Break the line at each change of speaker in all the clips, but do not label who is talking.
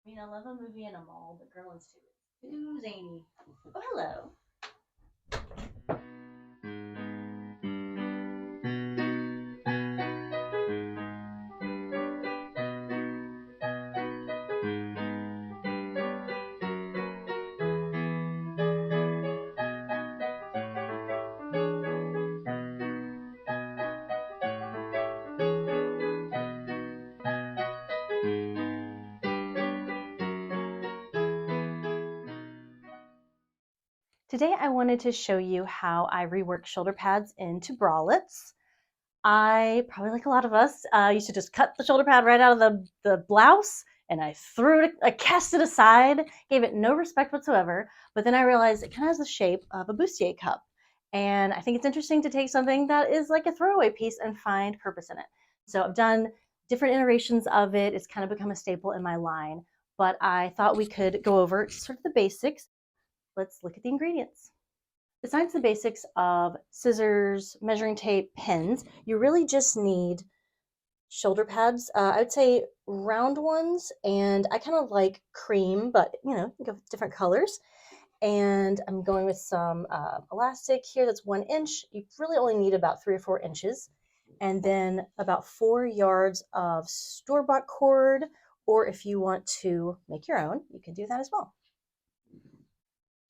I mean, I love a movie in a mall, but Gremlins 2 is too zany. Oh, hello. Today I wanted to show you how I rework shoulder pads into bralettes. I, probably like a lot of us, used to just cut the shoulder pad right out of the blouse and I threw it, I cast it aside, gave it no respect whatsoever, but then I realized it kind of has the shape of a bustier cup. And I think it's interesting to take something that is like a throwaway piece and find purpose in it. So I've done different iterations of it. It's kind of become a staple in my line, but I thought we could go over sort of the basics. Let's look at the ingredients. Besides the basics of scissors, measuring tape, pins, you really just need shoulder pads. I would say round ones, and I kind of like cream, but you know, you can go with different colors. And I'm going with some elastic here that's 1 inch. You really only need about 3 or 4 inches. And then about 4 yards of store-bought cord, or if you want to make your own, you can do that as well.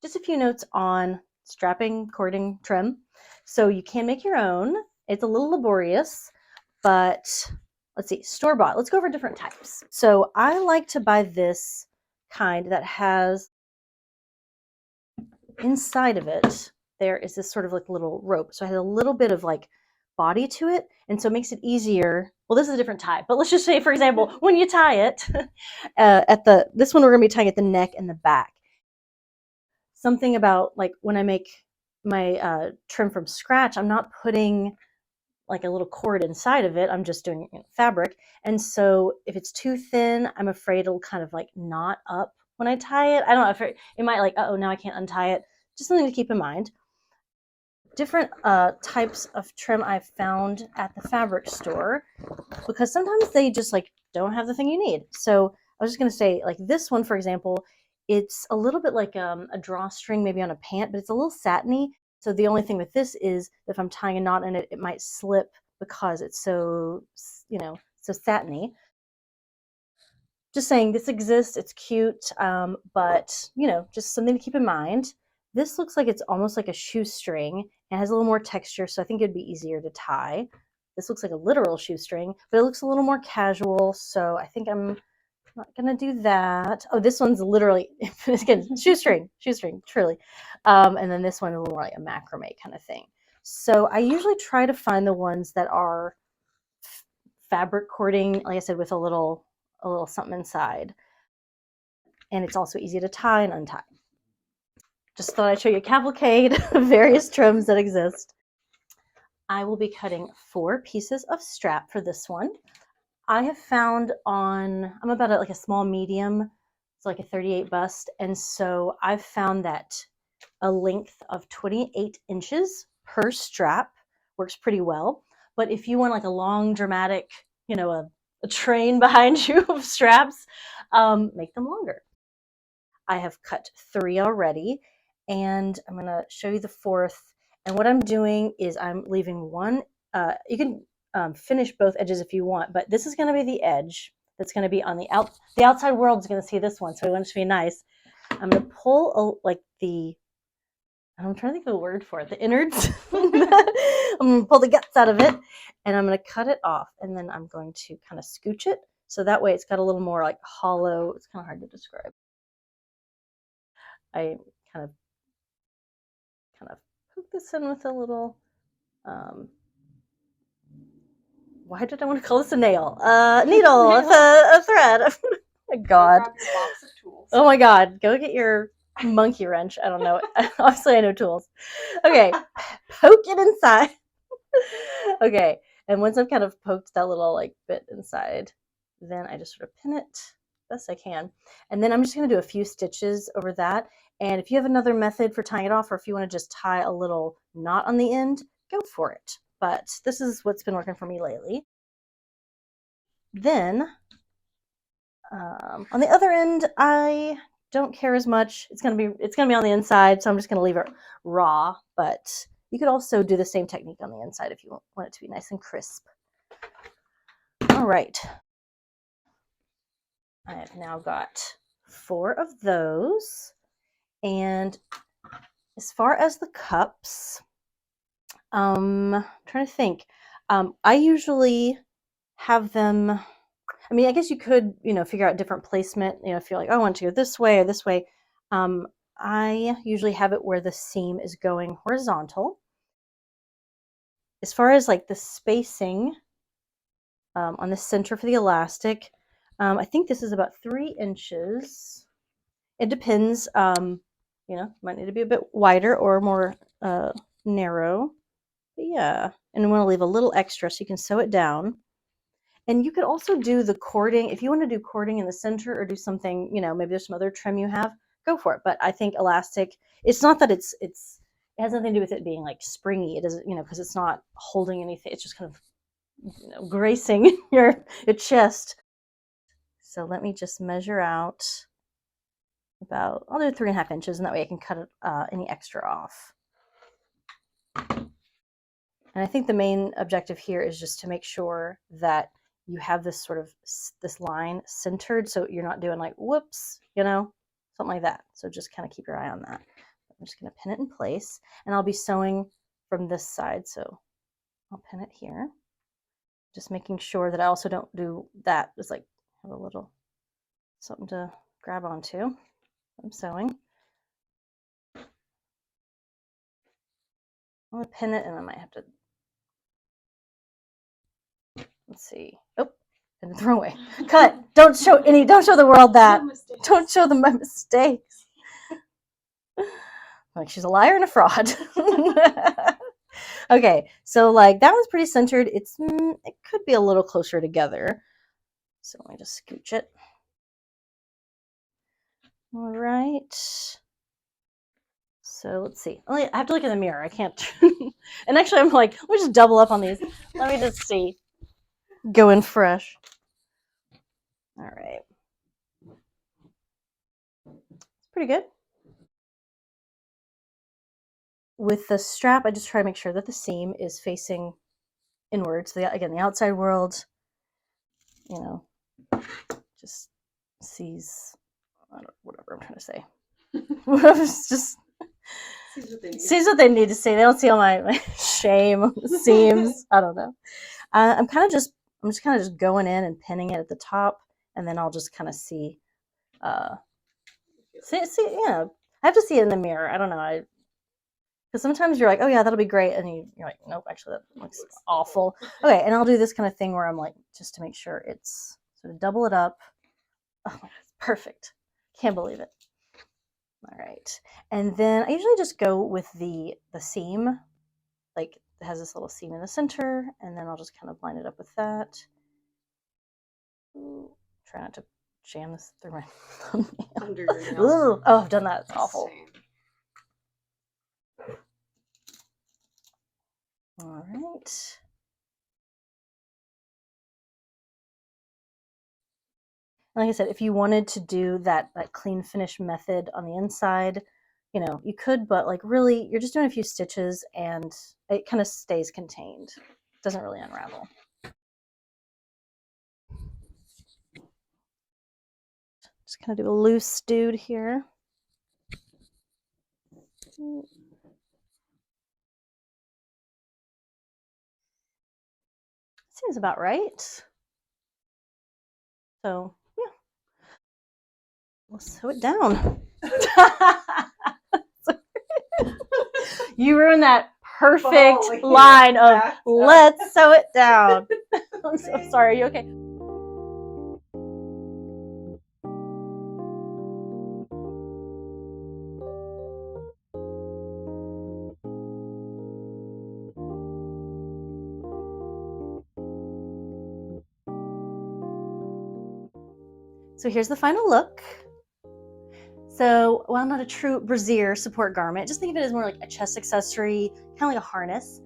Just a few notes on strapping, cording, trim. So you can make your own. It's a little laborious, but let's see, store-bought. Let's go over different types. So I like to buy this kind that has inside of it, there is this sort of like little rope. So it has a little bit of like body to it. And so it makes it easier. Well, this is a different type, but let's just say, for example, when you tie it this one, we're gonna be tying at the neck and the back. Something about like when I make my trim from scratch, I'm not putting like a little cord inside of it. I'm just doing fabric. And so if it's too thin, I'm afraid it'll kind of like knot up when I tie it. I don't know if it might like, oh, now I can't untie it. Just something to keep in mind. Different types of trim I've found at the fabric store, because sometimes they just like don't have the thing you need. So I was just gonna say, like this one, for example, it's a little bit like a drawstring maybe on a pant, but it's a little satiny. So the only thing with this is if I'm tying a knot in it, it might slip because it's so, you know, so satiny. Just saying this exists, it's cute, but you know, just something to keep in mind. This looks like it's almost like a shoestring and has a little more texture, so I think it'd be easier to tie. This looks like a literal shoestring, but it looks a little more casual, so I think I'm not gonna do that. Oh, this one's literally, again, shoestring, truly. And then this one is a little more like a macrame kind of thing. So I usually try to find the ones that are fabric cording, like I said, with a little something inside. And it's also easy to tie and untie. Just thought I'd show you a cavalcade of various trims that exist. I will be cutting 4 pieces of strap for this one. I have found I'm about like a small medium, it's like a 38 bust, and so I've found that a length of 28 inches per strap works pretty well. But if you want like a long, dramatic, you know, a train behind you of straps, make them longer. I have cut 3 already, and I'm going to show you the 4th. And what I'm doing is I'm leaving one. You can finish both edges if you want, but this is going to be the edge that's going to be on the outside world is going to see this one, so we want it to be nice. I'm going to pull like I'm trying to think of a word for it, the innards. I'm going to pull the guts out of it, and I'm going to cut it off, and then I'm going to kind of scooch it, so that way it's got a little more like hollow. It's kind of hard to describe. I kind of poke this in with a little, why did I want to call this a nail? Needle, a thread. Oh my God. Oh my God, go get your monkey wrench. I don't know. Obviously I know tools. Okay, poke it inside. Okay, and once I've kind of poked that little like bit inside, then I just sort of pin it best I can. And then I'm just going to do a few stitches over that. And if you have another method for tying it off, or if you want to just tie a little knot on the end, go for it. But this is what's been working for me lately. Then On the other end, I don't care as much. It's gonna be on the inside, so I'm just gonna leave it raw. But you could also do the same technique on the inside if you want it to be nice and crisp. All right, I have now got 4 of those, and as far as the cups, I'm trying to think. I usually have them. I mean, I guess you could, figure out different placement. If you're like, oh, I want to go this way or this way. I usually have it where the seam is going horizontal. As far as like the spacing on the center for the elastic, I think this is about 3 inches. It depends. Might need to be a bit wider or more narrow. But yeah, and we want to leave a little extra so you can sew it down. And you could also do the cording. If you want to do cording in the center or do something, maybe there's some other trim you have, go for it. But I think elastic, it's not that it has nothing to do with it being like springy. It doesn't, because it's not holding anything. It's just kind of, gracing your chest. So let me just measure out about, I'll do 3.5 inches, and that way I can cut any extra off. And I think the main objective here is just to make sure that you have this sort of this line centered, so you're not doing like whoops, something like that. So just kind of keep your eye on that. I'm just going to pin it in place, and I'll be sewing from this side, so I'll pin it here. Just making sure that I also don't do that. Just like have a little something to grab onto. I'm sewing. I'm going to pin it, and I might have to. Let's see. Oh, in the wrong way. Cut. Don't show the world that. No, don't show them my mistakes. Like she's a liar and a fraud. Okay, so like that one's pretty centered. It could be a little closer together. So let me just scooch it. All right. So let's see. I have to look in the mirror. I can't. And actually, I'm like, let me just double up on these. Let me just see. Go in fresh. All right. It's pretty good. With the strap, I just try to make sure that the seam is facing inward. So again, the outside world, just sees whatever I'm trying to say. Just sees what they need to see. They don't see all my shame seams. I don't know. I'm just kind of just going in and pinning it at the top, and then I'll just kind of see. See, I have to see it in the mirror. I don't know. Because sometimes you're like, oh yeah, that'll be great, and you're like, nope, actually that looks awful. Okay, and I'll do this kind of thing where I'm like, just to make sure it's sort of double it up. Oh my god, it's perfect. Can't believe it. All right, and then I usually just go with the seam, like it has this little seam in the center, and then I'll just kind of line it up with that. Ooh, try not to jam this through my thumbnail. Oh, I've done that. It's awful. All right. Like I said, if you wanted to do that clean finish method on the inside, you could, but like really, you're just doing a few stitches and it kind of stays contained. It doesn't really unravel. Just kind of do a loose dude here. Seems about right. So yeah, we'll sew it down. You ruined that perfect line of let's sew it down. I'm so sorry. Are you okay? So here's the final look. So while not a true brassiere support garment, just think of it as more like a chest accessory, kind of like a harness.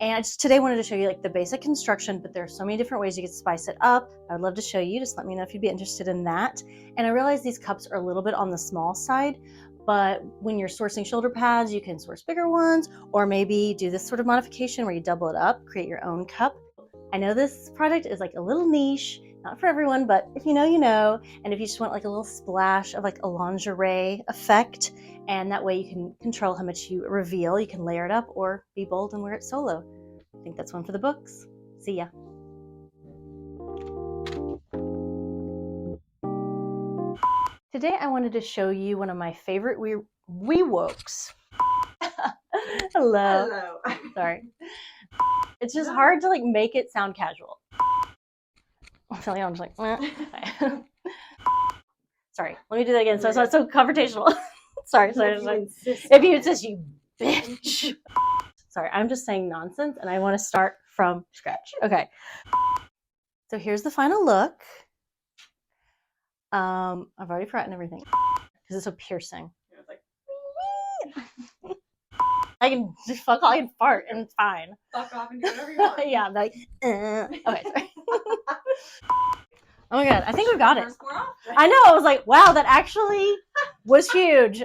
And I just today wanted to show you like the basic construction, but there are so many different ways you can spice it up. I would love to show you. Just let me know if you'd be interested in that. And I realize these cups are a little bit on the small side, but when you're sourcing shoulder pads, you can source bigger ones, or maybe do this sort of modification where you double it up, create your own cup. I know this project is like a little niche, not for everyone, but if you know, you know. And if you just want like a little splash of like a lingerie effect, and that way you can control how much you reveal, you can layer it up or be bold and wear it solo. I think that's one for the books. See ya. Today I wanted to show you one of my favorite WeWokes. Hello.
Hello.
Sorry. It's just hard to like make it sound casual. I'm feeling I'm just like, okay. Sorry, let me do that again so it's not so confrontational. sorry. If you insist, you bitch. Sorry, I'm just saying nonsense and I want to start from scratch. Okay. So here's the final look. I've already forgotten everything because it's so piercing.
It's like,
I can just fuck all and fart and it's fine.
fuck off and do whatever you want.
Yeah, I'm like, okay, sorry. Oh my god, I think we got it.
Squirrel?
I know, I was like, wow, that actually was huge.